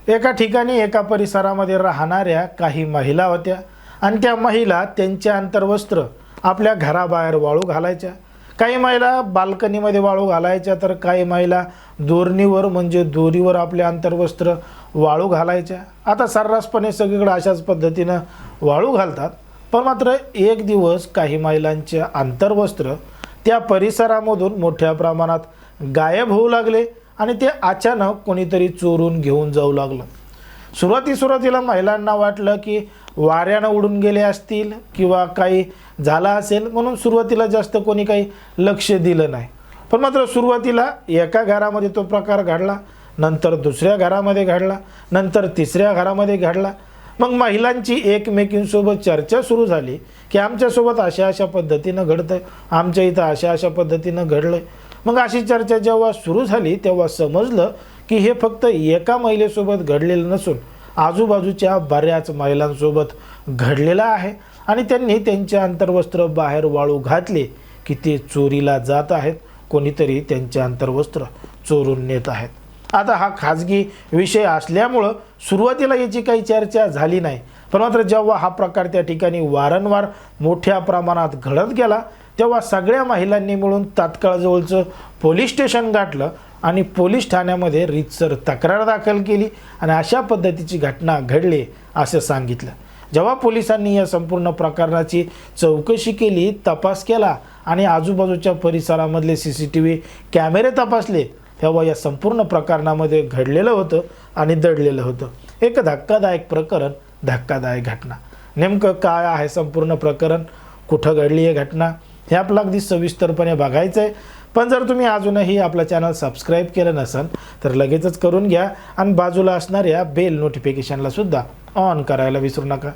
एका ठिकाणी एका परिसरामध्ये राहणाऱ्या काही महिला होत्या आणि त्या महिला त्यांचे अंतर्वस्त्र आपल्या घराबाहेर वाळू घालायच्या. काही महिला बाल्कनीमध्ये वाळू घालायच्या, तर काही महिला दोरणीवर म्हणजे दोरीवर आपले अंतर्वस्त्र वाळू घालायच्या. आता सर्रासपणे सगळीकडे अशाच पद्धतीनं वाळू घालतात. पण मात्र एक दिवस काही महिलांचे अंतर्वस्त्र त्या परिसरामधून मोठ्या प्रमाणात गायब होऊ लागले आणि ते अचानक कोणीतरी चोरून घेऊन जाऊ लागलं. सुरुवातीला महिलांना वाटलं की वाऱ्यानं उडून गेले असतील किंवा काही झालं असेल, म्हणून सुरुवातीला जास्त कोणी काही लक्ष दिलं नाही. पण मात्र सुरुवातीला एका घरामध्ये तो प्रकार घडला, नंतर दुसऱ्या घरामध्ये घडला, नंतर तिसऱ्या घरामध्ये घडला. मग महिलांची एकमेकींसोबत चर्चा सुरू झाली की आमच्यासोबत अशा अशा पद्धतीनं घडतंय, आमच्या इथं अशा अशा पद्धतीनं घडलंय. मग अशी चर्चा जेव्हा सुरू झाली तेव्हा समजलं की हे फक्त एका महिलेसोबत घडलेलं नसून आजूबाजूच्या बऱ्याच महिलांसोबत घडलेलं आहे आणि त्यांनी त्यांचे अंतर्वस्त्र बाहेर वाळू घातले की ते चोरीला जात आहेत, कोणीतरी त्यांचे अंतर्वस्त्र चोरून नेत आहेत. आता हा खाजगी विषय असल्यामुळं सुरुवातीला याची काही चर्चा झाली नाही. पण मात्र जेव्हा हा प्रकार त्या ठिकाणी वारंवार मोठ्या प्रमाणात घडत गेला तेव्हा सगळ्या महिलांनी मिळून तात्काळ जवळचं पोलीस स्टेशन गाठलं आणि पोलीस ठाण्यामध्ये रीतसर तक्रार दाखल केली आणि अशा पद्धतीची घटना घडली असं सांगितलं. जेव्हा पोलिसांनी या संपूर्ण प्रकरणाची चौकशी केली, तपास केला आणि आजूबाजूच्या परिसरामधले CCTV कॅमेरे तपासले तेव्हा या संपूर्ण प्रकरणामध्ये घडलेलं होतं आणि दडलेलं होतं एक धक्कादायक प्रकरण, धक्कादायक घटना. नेमकं काय आहे संपूर्ण प्रकरण, कुठं घडली आहे घटना, हे आपलं अगदी सविस्तरपणे बघायचं आहे. पण जर तुम्ही अजूनही आपलं चॅनल सबस्क्राईब केलं नसेल तर लगेचच करून घ्या आणि बाजूला असणाऱ्या बेल नोटिफिकेशनला सुद्धा ऑन करायला विसरू नका.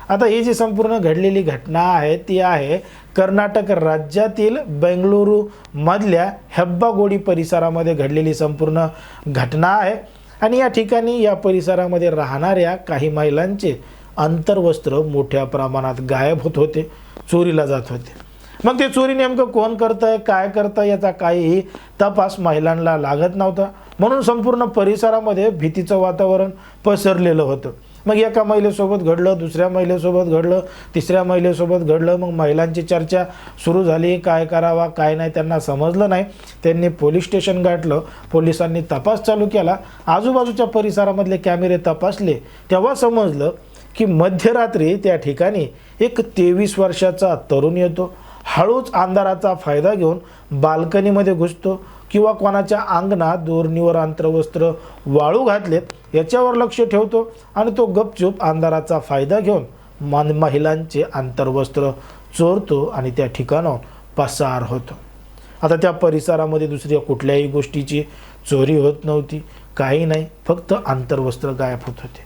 आता ही जी संपूर्ण घडलेली घटना आहे ती आहे कर्नाटक राज्यातील बेंगळुरू मधल्या हेब्बागोडी परिसरामध्ये घडलेली संपूर्ण घटना आहे. आणि या ठिकाणी या परिसरामध्ये राहणाऱ्या काही महिलांचे अंतर्वस्त्र मोठ्या प्रमाणात गायब होत होते, चोरीला जात होते. मग ते चोरी नेमकं कोण करतंय, काय करतंय याचा काहीही तपास महिलांना लागत नव्हता, म्हणून संपूर्ण परिसरामध्ये भीतीचं वातावरण पसरलेलं होतं. मग एका महिलेसोबत घडलं, दुसऱ्या महिलेसोबत घडलं, तिसऱ्या महिलेसोबत घडलं. मग महिलांची चर्चा सुरू झाली, काय करावा काय नाही त्यांना समजलं नाही. त्यांनी पोलीस स्टेशन गाठलं, पोलिसांनी तपास चालू केला, आजूबाजूच्या परिसरामधले कॅमेरे तपासले तेव्हा समजलं की मध्यरात्री त्या ठिकाणी एक 23 वर्षाचा तरुण येतो, हळूच अंधाराचा फायदा घेऊन बाल्कनीमध्ये घुसतो किंवा कोणाच्या अंगणात दोरणीवर अंतर्वस्त्र वाळू घातलेत याच्यावर लक्ष ठेवतो आणि तो गपचूप अंधाराचा फायदा घेऊन महिलांचे अंतर्वस्त्र चोरतो आणि त्या ठिकाणाहून पसार होतो. आता त्या परिसरामध्ये दुसऱ्या कुठल्याही गोष्टीची चोरी होत नव्हती, काही नाही, फक्त अंतर्वस्त्र गायब होत होते.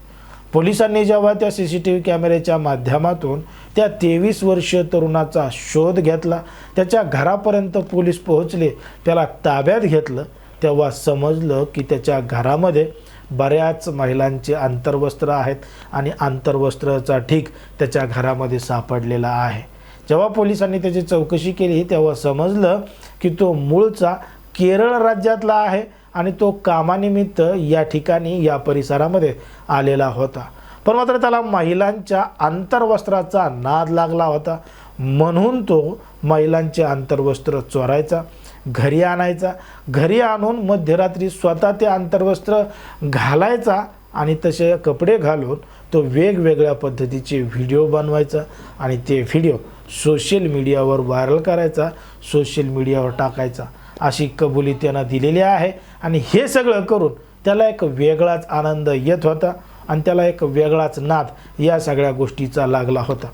पोलिसांनी जेव्हा त्या CCTV कॅमेऱ्याच्या माध्यमातून त्या 23 वर्षीय तरुणाचा शोध घेतला, त्याच्या घरापर्यंत पोलीस पोहोचले, त्याला ताब्यात घेतलं, तेव्हा समजलं की त्याच्या घरामध्ये बऱ्याच महिलांचे अंतर्वस्त्र आहेत आणि अंतर्वस्त्राचा ढीग त्याच्या घरामध्ये सापडलेला आहे. जेव्हा पोलिसांनी त्याची चौकशी केली तेव्हा समजलं की तो मूळचा केरळ राज्यातला आहे आणि तो कामानिमित्त या ठिकाणी या परिसरामध्ये आलेला होता. पण मात्र त्याला महिलांच्या अंतर्वस्त्राचा नाद लागला होता, म्हणून तो महिलांचे अंतर्वस्त्र चोरायचा, घरी आणायचा, घरी आणून मध्यरात्री स्वतः ते अंतर्वस्त्र घालायचा आणि तसे कपडे घालून तो वेगवेगळ्या पद्धतीचे व्हिडिओ बनवायचा आणि ते व्हिडिओ सोशल मीडियावर व्हायरल करायचा, सोशल मीडियावर टाकायचा, अशी कबुली त्यानं दिलेली आहे. आणि हे सगळं करून त्याला एक वेगळाच आनंद येत होता आणि त्याला एक वेगळाच नाद या सगळ्या गोष्टीचा लागला होता.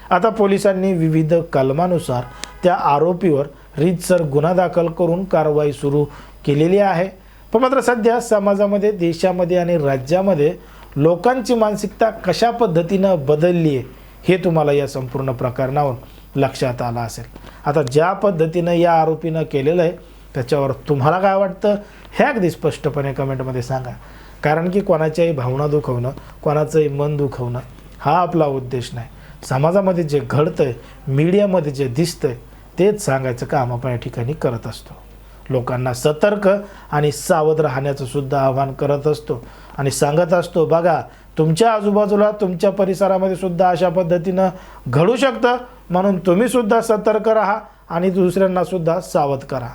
आता पोलिसांनी विविध कलमानुसार त्या आरोपीवर रीतसर गुन्हा दाखल करून कारवाई सुरू केलेली आहे. पण मात्र सध्या समाजामध्ये, देशामध्ये आणि राज्यामध्ये लोकांची मानसिकता कशा पद्धतीनं बदलली आहे हे तुम्हाला या संपूर्ण प्रकरणावरून लक्षात आलं असेल. आता ज्या पद्धतीनं या आरोपीनं केलेलं आहे त्याच्यावर तुम्हाला काय वाटतं हे अगदी स्पष्टपणे कमेंटमध्ये सांगा. कारण की कोणाच्याही भावना दुखवणं, कोणाचंही मन दुखवणं हा आपला उद्देश नाही. समाजामध्ये जे घडतंय, मीडियामध्ये जे दिसतंय तेच सांगायचं काम आपण या ठिकाणी करत असतो. लोकांना सतर्क आणि सावध राहण्याचं सुद्धा आवाहन करत असतो आणि सांगत असतो, बघा तुमच्या आजूबाजूला तुमच्या परिसरामध्ये सुद्धा अशा पद्धतीनं घडू शकतं, म्हणून तुम्ही सुद्धा सतर्क राहा आणि दुसऱ्यांना सुद्धा सावध करा.